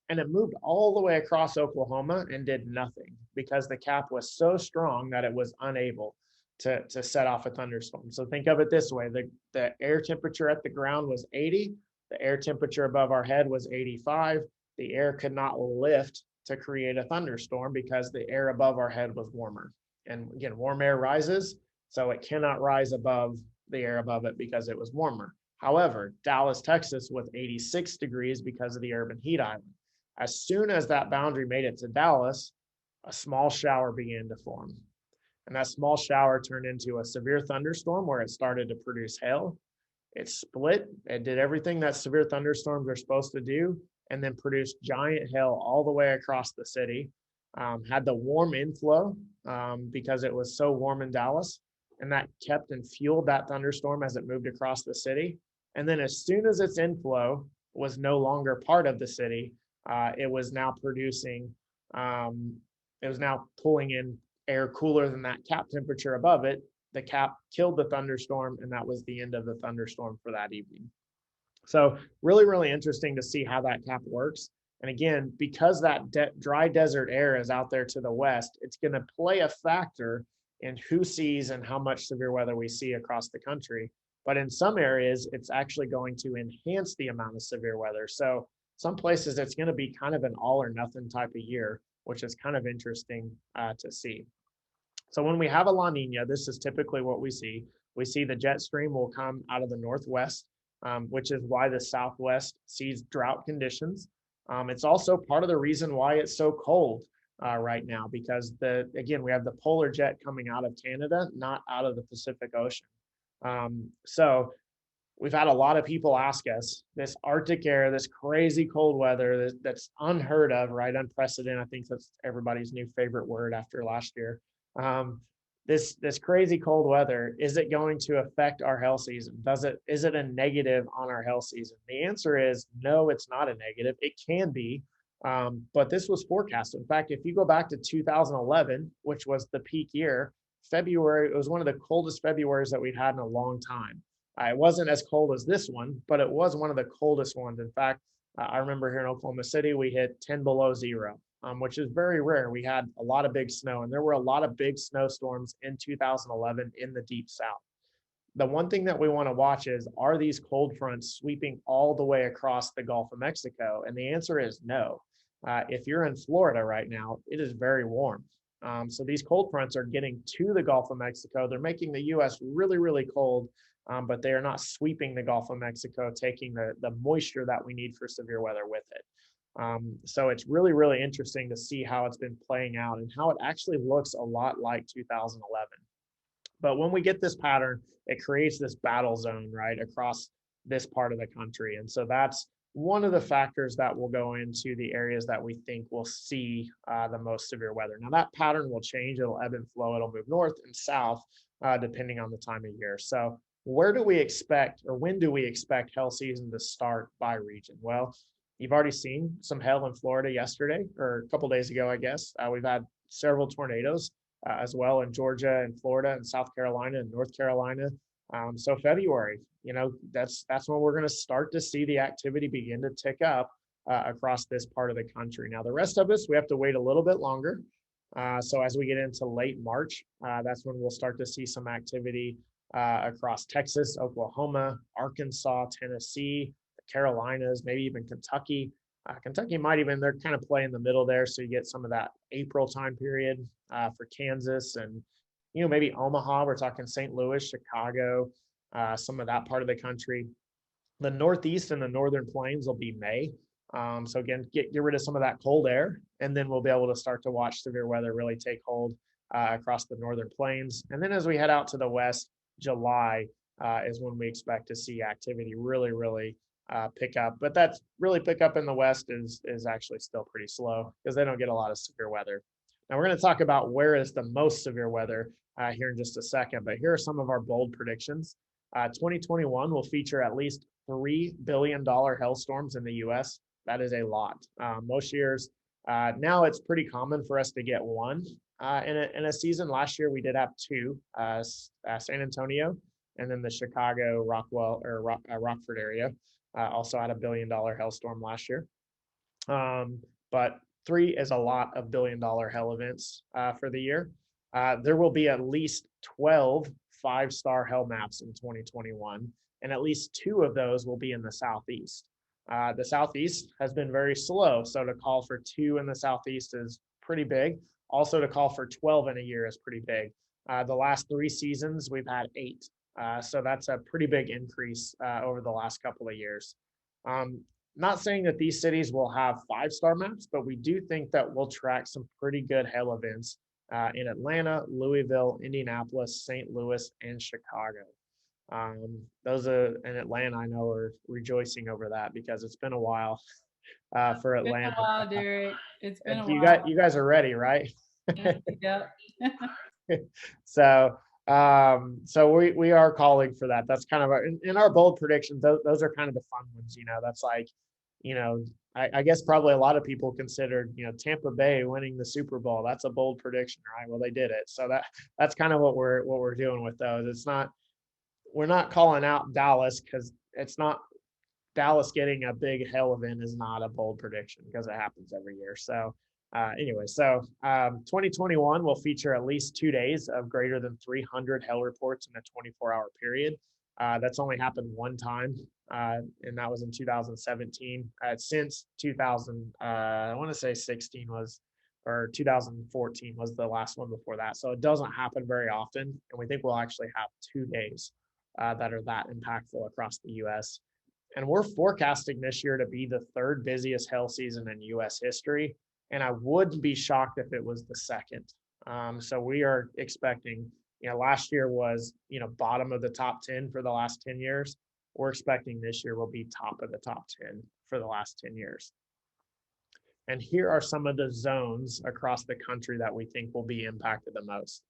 And it moved all the way across Oklahoma and did nothing because the cap was so strong that it was unable to set off a thunderstorm. So think of it this way. The air temperature at the ground was 80. The air temperature above our head was 85. The air could not lift to create a thunderstorm because the air above our head was warmer. And again, warm air rises, so it cannot rise above the air above it because it was warmer. However, Dallas, Texas was 86 degrees because of the urban heat island. As soon as that boundary made it to Dallas, a small shower began to form. And that small shower turned into a severe thunderstorm where it started to produce hail. It split, it did everything that severe thunderstorms are supposed to do, and then produced giant hail all the way across the city. Had the warm inflow because it was so warm in Dallas, and that kept and fueled that thunderstorm as it moved across the city. And then as soon as its inflow was no longer part of the city, it was now pulling in air cooler than that cap temperature above it. The cap killed the thunderstorm, and that was the end of the thunderstorm for that evening. So really, really interesting to see how that cap works. And again, because that dry desert air is out there to the west, it's going to play a factor in who sees and how much severe weather we see across the country. But in some areas, it's actually going to enhance the amount of severe weather. So some places it's going to be kind of an all or nothing type of year, which is kind of interesting to see. So when we have a La Nina, this is typically what we see. We see the jet stream will come out of the northwest, which is why the southwest sees drought conditions. It's also part of the reason why it's so cold right now, because again, we have the polar jet coming out of Canada, not out of the Pacific Ocean. So we've had a lot of people ask us this Arctic air, this crazy cold weather that's unheard of, right? Unprecedented. I think that's everybody's new favorite word after last year. This crazy cold weather, is it going to affect our hail season? Is it a negative on our hail season? The answer is no, it's not a negative. It can be, but this was forecasted. In fact, if you go back to 2011, which was the peak year, February, it was one of the coldest Februarys that we've had in a long time. It wasn't as cold as this one, but it was one of the coldest ones. In fact, I remember here in Oklahoma City, we hit 10 below zero, which is very rare. We had a lot of big snow, and there were a lot of big snowstorms in 2011 in the deep south. The one thing that we want to watch is, are these cold fronts sweeping all the way across the Gulf of Mexico? And the answer is no. If you're in Florida right now, it is very warm. So these cold fronts are getting to the Gulf of Mexico. They're making the U.S. really, really cold, but they are not sweeping the Gulf of Mexico, taking the moisture that we need for severe weather with it. So it's really, really interesting to see how it's been playing out and how it actually looks a lot like 2011. But when we get this pattern, it creates this battle zone, right, across this part of the country. And so that's one of the factors that will go into the areas that we think will see the most severe weather. Now that pattern will change. It'll ebb and flow. It'll move north and south depending on the time of year. So where do we expect, or when do we expect hail season to start by region? Well, you've already seen some hail in Florida yesterday, or a couple days ago, I guess. We've had several tornadoes as well in Georgia and Florida and South Carolina and North Carolina. So February, that's when we're going to start to see the activity begin to tick up across this part of the country. Now, the rest of us, we have to wait a little bit longer. So as we get into late March, that's when we'll start to see some activity across Texas, Oklahoma, Arkansas, Tennessee, the Carolinas, maybe even Kentucky. Kentucky might even, they're kind of play in the middle there. So you get some of that April time period for Kansas and, maybe Omaha. We're talking St. Louis, Chicago, some of that part of the country. The Northeast and the Northern Plains will be May. So again, get rid of some of that cold air, and then we'll be able to start to watch severe weather really take hold across the Northern Plains. And then as we head out to the West, July is when we expect to see activity really, really pick up. But that's really pick up in the West is actually still pretty slow because they don't get a lot of severe weather. Now we're going to talk about where is the most severe weather here in just a second, but here are some of our bold predictions. 2021 will feature at least $3 billion hailstorms in the U.S. That is a lot. Most years, now it's pretty common for us to get one in a season. Last year we did have two, San Antonio, and then the Chicago, Rockford area also had $1 billion hailstorm last year. But 3 is a lot of $1 billion hail events for the year. There will be at least 12 5-star hail maps in 2021, and at least 2 of those will be in the Southeast. The Southeast has been very slow, so to call for 2 in the Southeast is pretty big. Also, to call for 12 in a year is pretty big. The last 3 seasons, we've had 8. So that's a pretty big increase over the last couple of years. Not saying that these cities will have 5-star maps, but we do think that we'll track some pretty good hail events in Atlanta, Louisville, Indianapolis, St. Louis, and Chicago. Those in Atlanta, I know, are rejoicing over that because it's been a while for Atlanta. It's been a while, Derek. It's been a while. You guys are ready, right? Yep. So we are calling for that. That's kind of in our bold predictions. Those are kind of the fun ones. That's like, I guess probably a lot of people considered, Tampa Bay winning the Super Bowl. That's a bold prediction, right? Well, they did it. So that's kind of what we're doing with those. We're not calling out Dallas because it's not Dallas getting a big hail event is not a bold prediction because it happens every year. So Anyway, so 2021 will feature at least 2 days of greater than 300 hail reports in a 24-hour period. That's only happened one time, and that was in 2017. Since 2000, I want to say 16 was, or 2014 was the last one before that. So it doesn't happen very often, and we think we'll actually have 2 days that are that impactful across the U.S. And we're forecasting this year to be the third busiest hail season in U.S. history. And I wouldn't be shocked if it was the second. So we are expecting, last year was, bottom of the top 10 for the last 10 years. We're expecting this year will be top of the top 10 for the last 10 years. And here are some of the zones across the country that we think will be impacted the most.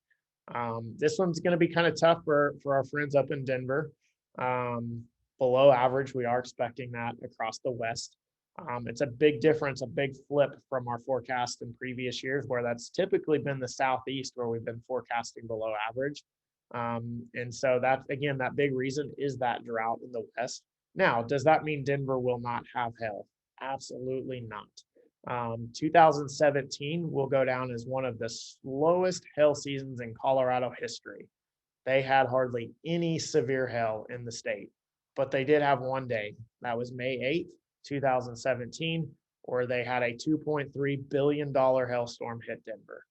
This one's going to be kind of tough for our friends up in Denver. Below average, we are expecting that across the West. It's a big difference, a big flip from our forecast in previous years, where that's typically been the Southeast where we've been forecasting below average. And so that, again, that big reason is that drought in the West. Now, does that mean Denver will not have hail? Absolutely not. 2017 will go down as one of the slowest hail seasons in Colorado history. They had hardly any severe hail in the state, but they did have one day. That was May 8th, 2017, where they had a $2.3 billion hailstorm hit Denver.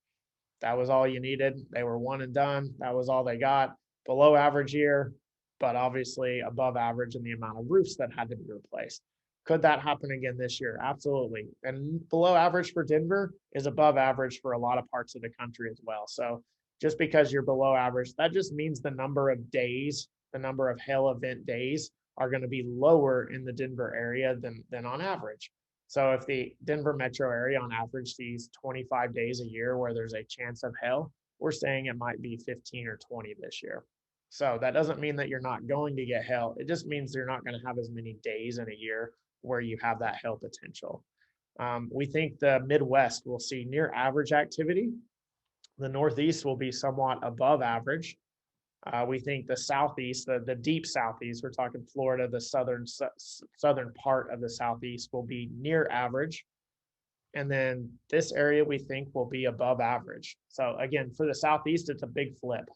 That was all you needed. They were one and done. That was all they got. Below average year, but obviously above average in the amount of roofs that had to be replaced. Could that happen again this year? Absolutely. And below average for Denver is above average for a lot of parts of the country as well. So just because you're below average, that just means the number of days, the number of hail event days are going to be lower in the Denver area than on average. So if the Denver metro area on average sees 25 days a year where there's a chance of hail, we're saying it might be 15 or 20 this year. So that doesn't mean that you're not going to get hail. It just means you're not going to have as many days in a year where you have that hail potential. We think the Midwest will see near average activity. The Northeast will be somewhat above average. We think the Southeast, the deep Southeast, we're talking Florida, the southern part of the Southeast will be near average. And then this area we think will be above average. So again, for the Southeast, it's a big flip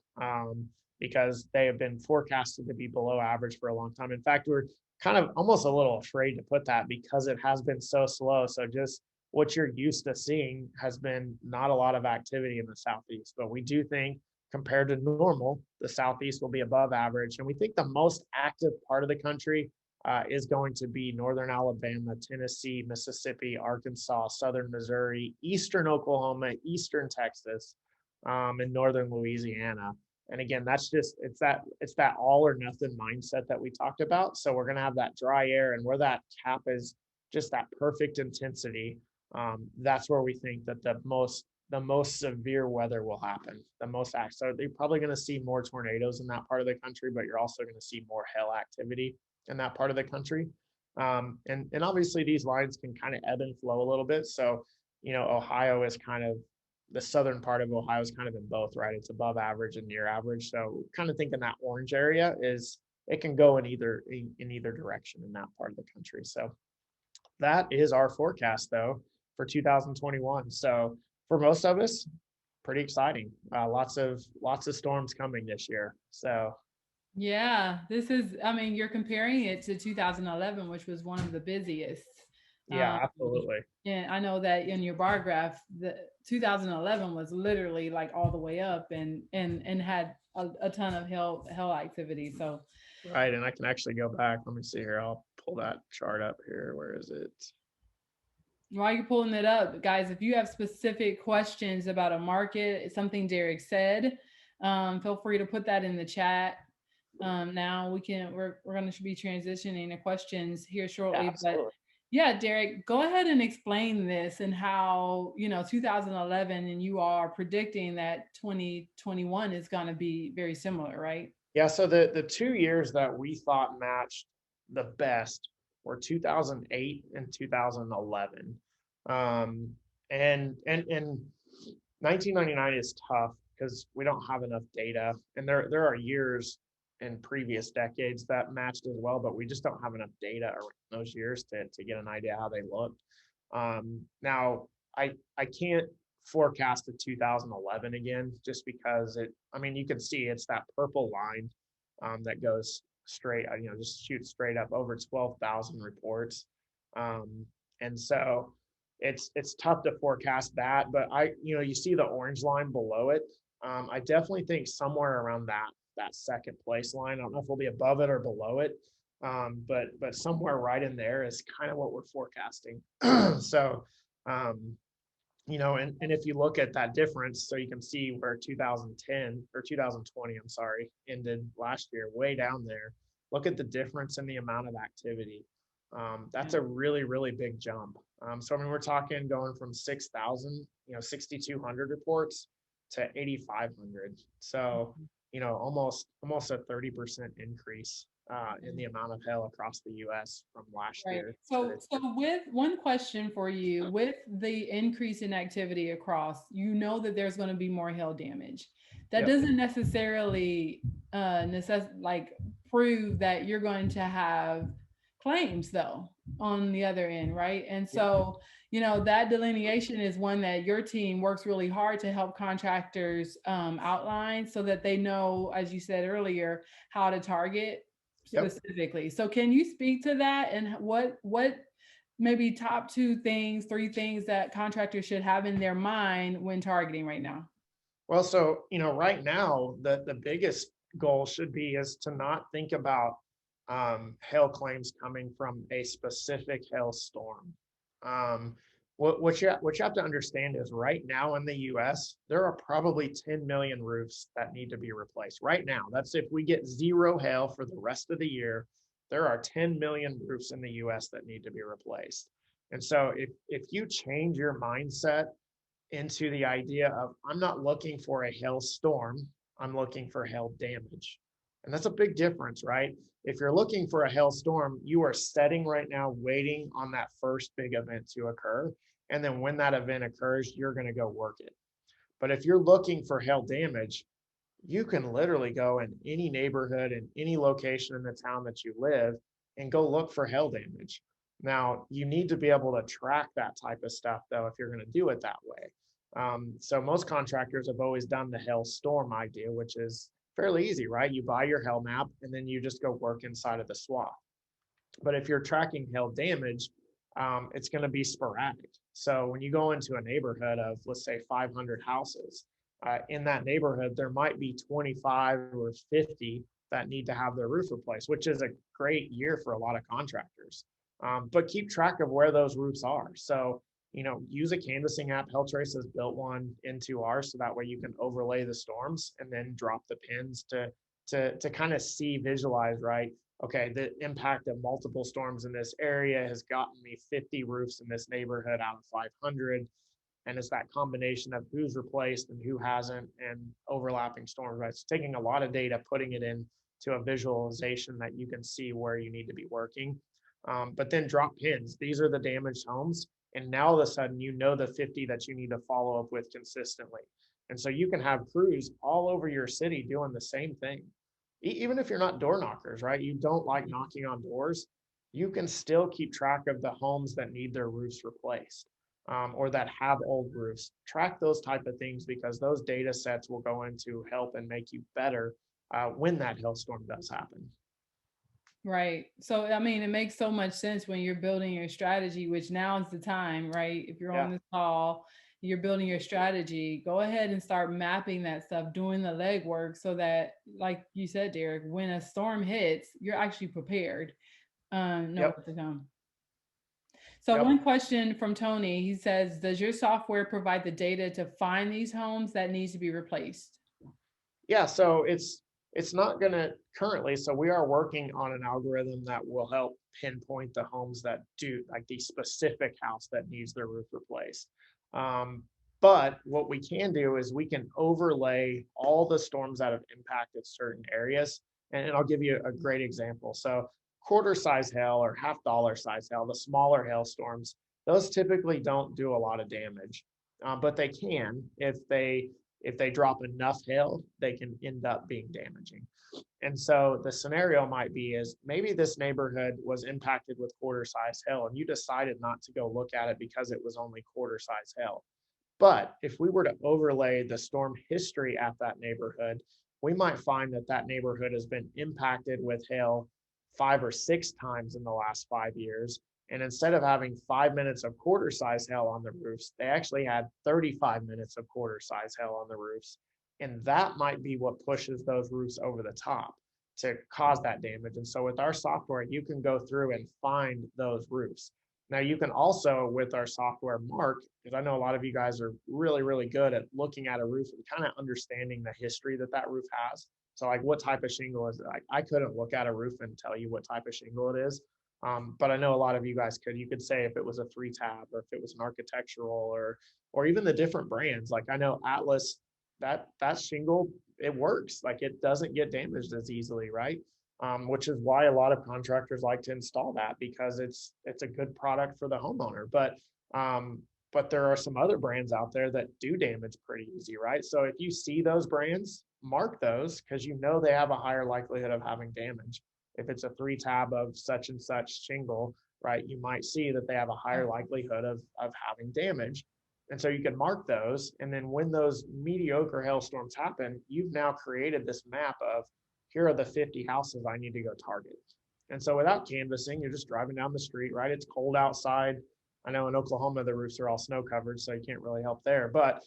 because they have been forecasted to be below average for a long time. In fact, we're kind of almost a little afraid to put that because it has been so slow. So just what you're used to seeing has been not a lot of activity in the Southeast, but we do think compared to normal, the Southeast will be above average. And we think the most active part of the country is going to be northern Alabama, Tennessee, Mississippi, Arkansas, southern Missouri, eastern Oklahoma, eastern Texas, and northern Louisiana. And again, that's just, it's that all or nothing mindset that we talked about. So we're going to have that dry air, and where that cap is just that perfect intensity. That's where we think that the most severe weather will happen, the most act. So they're probably going to see more tornadoes in that part of the country, but you're also going to see more hail activity in that part of the country. And obviously these lines can kind of ebb and flow a little bit. So, Ohio is kind of, the southern part of Ohio is kind of in both, right? It's above average and near average. So kind of thinking that orange area it can go in either direction in that part of the country. So that is our forecast though for 2021. So for most of us, pretty exciting. Lots of storms coming this year. So yeah, this is, I mean, you're comparing it to 2011, which was one of the busiest. Yeah, absolutely. And I know that in your bar graph, the 2011 was literally like all the way up and had a ton of hail activity. So right, and I can actually go back. Let me see here. I'll pull that chart up here. Where is it? while you're pulling it up, guys, if you have specific questions about a market, something Derek said, feel free to put that in the chat. Now we're going to be transitioning to questions here shortly, but yeah, Derek, go ahead and explain this and how, 2011 and you are predicting that 2021 is going to be very similar, right? Yeah, so the 2 years that we thought matched the best were 2008 and 2011. And 1999 is tough because we don't have enough data, and there are years in previous decades that matched as well, but we just don't have enough data around those years to get an idea how they looked. Now, I can't forecast a 2011 again, just because I mean, you can see it's that purple line that goes straight, just shoots straight up over 12,000 reports. Um, and so it's tough to forecast that, but you see the orange line below it. I definitely think somewhere around that second place line. I don't know if we'll be above it or below it, but somewhere right in there is kind of what we're forecasting. So, and if you look at that difference, so you can see where 2010 or 2020, I'm sorry, ended last year, way down there. Look at the difference in the amount of activity. That's a really, really big jump. So I mean, we're talking going from 6,000, 6,200 reports to 8,500. So, almost a 30% increase in the amount of hail across the U.S. from last Right. year. So with one question for you, with the increase in activity across, that there's going to be more hail damage. That Yep. doesn't necessarily prove that you're going to have claims though on the other end, right? And so, that delineation is one that your team works really hard to help contractors outline so that they know, as you said earlier, how to target specifically. So can you speak to that, and what maybe top 2 things, 3 things that contractors should have in their mind when targeting right now? Well, so, right now, the biggest goal should be is to not think about hail claims coming from a specific hail storm. What you have to understand is right now in the US, there are probably 10 million roofs that need to be replaced right now. That's if we get 0 hail for the rest of the year, there are 10 million roofs in the US that need to be replaced. And so if you change your mindset into the idea of, I'm not looking for a hail storm, I'm looking for hail damage. And that's a big difference, right? If you're looking for a hail storm, you are setting right now, waiting on that first big event to occur. And then when that event occurs, you're going to go work it. But if you're looking for hail damage, you can literally go in any neighborhood in any location in the town that you live and go look for hail damage. Now, you need to be able to track that type of stuff, though, if you're going to do it that way. So most contractors have always done the hail storm idea, which is fairly easy, right? You buy your hail map and then you just go work inside of the swath. But if you're tracking hail damage, it's going to be sporadic. So when you go into a neighborhood of, let's say, 500 houses, in that neighborhood, there might be 25 or 50 that need to have their roof replaced, which is a great year for a lot of contractors. But keep track of where those roofs are. So, use a canvassing app. HailTrace has built one into ours, so that way you can overlay the storms and then drop the pins to kind of visualize, right? Okay, the impact of multiple storms in this area has gotten me 50 roofs in this neighborhood out of 500. And it's that combination of who's replaced and who hasn't, and overlapping storms, right? It's taking a lot of data, putting it into a visualization that you can see where you need to be working. But then drop pins. These are the damaged homes. And now all of a sudden, the 50 that you need to follow up with consistently. And so you can have crews all over your city doing the same thing. Even if you're not door knockers, right? You don't like knocking on doors, you can still keep track of the homes that need their roofs replaced. Or that have old roofs. Track those type of things, because those data sets will go into help and make you better when that hailstorm does happen. Right. So, I mean, it makes so much sense when you're building your strategy, which now is the time, right? If you're on this call, you're building your strategy, go ahead and start mapping that stuff, doing the legwork so that, like you said, Derek, when a storm hits, you're actually prepared, know what to come. So one question from Tony, he says, does your software provide the data to find these homes that needs to be replaced? Yeah, so it's not going to currently, so we are working on an algorithm that will help pinpoint the homes that do, like the specific house that needs their roof replaced. But what we can do is we can overlay all the storms that have impacted certain areas. And I'll give you a great example. So quarter size hail or $half size hail, the smaller hailstorms, those typically don't do a lot of damage, but they can if they if they drop enough hail, they can end up being damaging. And so the scenario might be is maybe this neighborhood was impacted with quarter size hail and you decided not to go look at it because it was only quarter size hail. But if we were to overlay the storm history at that neighborhood, we might find that that neighborhood has been impacted with hail 5 or 6 times in the last 5 years. And instead of having 5 minutes of quarter size hail on the roofs, they actually had 35 minutes of quarter size hail on the roofs. And that might be what pushes those roofs over the top to cause that damage. And so with our software, you can go through and find those roofs. Now you can also, with our software, mark, because I know a lot of you guys are really, really good at looking at a roof and kind of understanding the history that that roof has. So like what type of shingle is it? Like I couldn't look at a roof and tell you what type of shingle it is. But I know a lot of you guys could. You could say if it was a 3-tab or if it was an architectural or even the different brands. Like I know Atlas, that shingle, it works. Like it doesn't get damaged as easily, right? Which is why a lot of contractors like to install that because it's a good product for the homeowner. But there are some other brands out there that do damage pretty easy, right? So if you see those brands, mark those because you know they have a higher likelihood of having damage. If it's a 3-tab of such and such shingle, right, you might see that they have a higher likelihood of having damage. And so you can mark those. And then when those mediocre hailstorms happen, you've now created this map of here are the 50 houses I need to go target. And so without canvassing, you're just driving down the street, right? It's cold outside. I know in Oklahoma, the roofs are all snow covered, so you can't really help there. But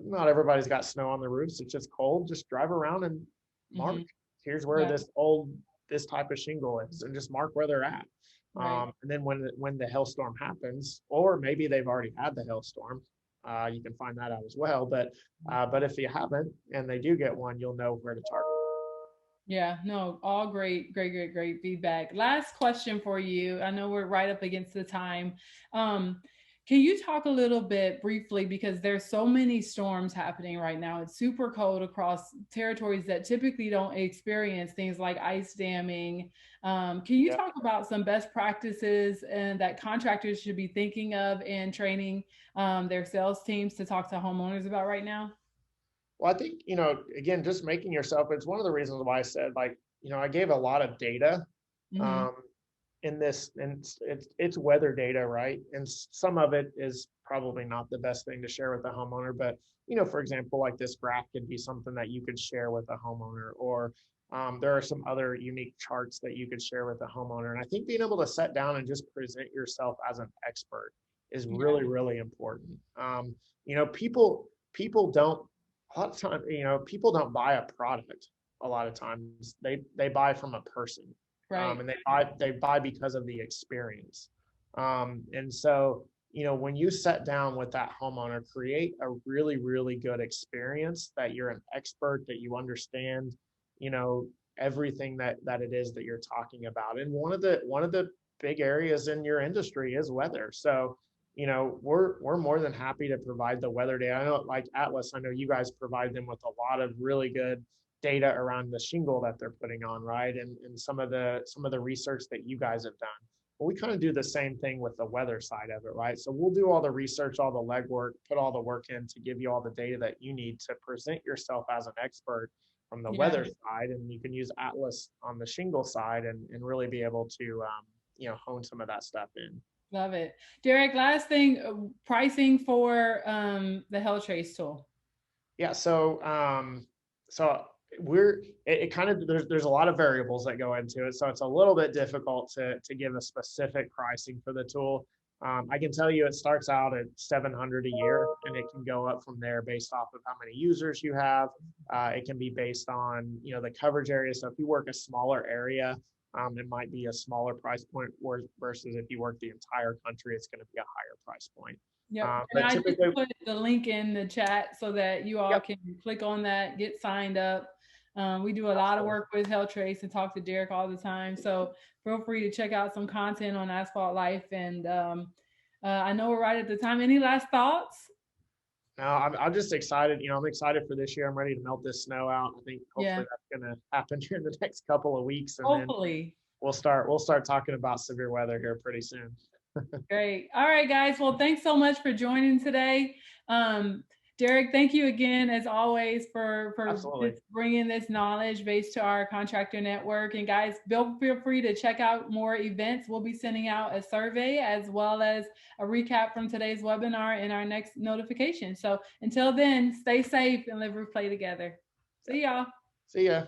not everybody's got snow on the roofs. It's just cold. Just drive around and mark. Here's where this type of shingle is, and just mark where they're at. And then when the hailstorm happens, or maybe they've already had the hailstorm, you can find that out as well. But if you haven't and they do get one, you'll know where to target. Yeah, no, all great feedback. Last question for you. I know we're right up against the time. Can you talk a little bit briefly, because there's so many storms happening right now. It's super cold across territories that typically don't experience things like ice damming. Can you talk about some best practices and that contractors should be thinking of in training their sales teams to talk to homeowners about right now? Well, I think, again, just making yourself, it's one of the reasons why I said, like, I gave a lot of data in this, and it's weather data, right? And some of it is probably not the best thing to share with the homeowner, but, for example, like this graph could be something that you could share with a homeowner, or there are some other unique charts that you could share with a homeowner. And I think being able to sit down and just present yourself as an expert is really, really important. People don't, a lot of times, people don't buy a product. A lot of times they buy from a person, and they buy because of the experience. And so, when you sit down with that homeowner, create a really, really good experience that you're an expert, that you understand, everything that it is that you're talking about. And one of the big areas in your industry is weather. So, we're more than happy to provide the weather data. I know, like Atlas, I know you guys provide them with a lot of really good data around the shingle that they're putting on, right? And some of the research that you guys have done. But we kind of do the same thing with the weather side of it, right? So we'll do all the research, all the legwork, put all the work in to give you all the data that you need to present yourself as an expert from the weather side. And you can use Atlas on the shingle side and really be able to, hone some of that stuff in. Love it. Derek, last thing, pricing for the HailTrace tool. Yeah, so it kind of, there's a lot of variables that go into it, so it's a little bit difficult to give a specific pricing for the tool. I can tell you it starts out at $700 a year, and it can go up from there based off of how many users you have. It can be based on the coverage area. So if you work a smaller area, it might be a smaller price point, versus if you work the entire country, it's going to be a higher price point. Yeah, and I just put the link in the chat so that you all can click on that, get signed up. We do a lot of work with HailTrace and talk to Derek all the time. So feel free to check out some content on Asphalt Life. And I know we're right at the time. Any last thoughts? No, I'm just excited. I'm excited for this year. I'm ready to melt this snow out. I think hopefully that's going to happen here in the next couple of weeks. And then we'll start talking about severe weather here pretty soon. Great. All right, guys. Well, thanks so much for joining today. Derek, thank you again, as always, for Absolutely. just bringing this knowledge base to our contractor network. And guys, feel free to check out more events. We'll be sending out a survey as well as a recap from today's webinar in our next notification. So until then, stay safe and live, roof, play together. See y'all. See ya.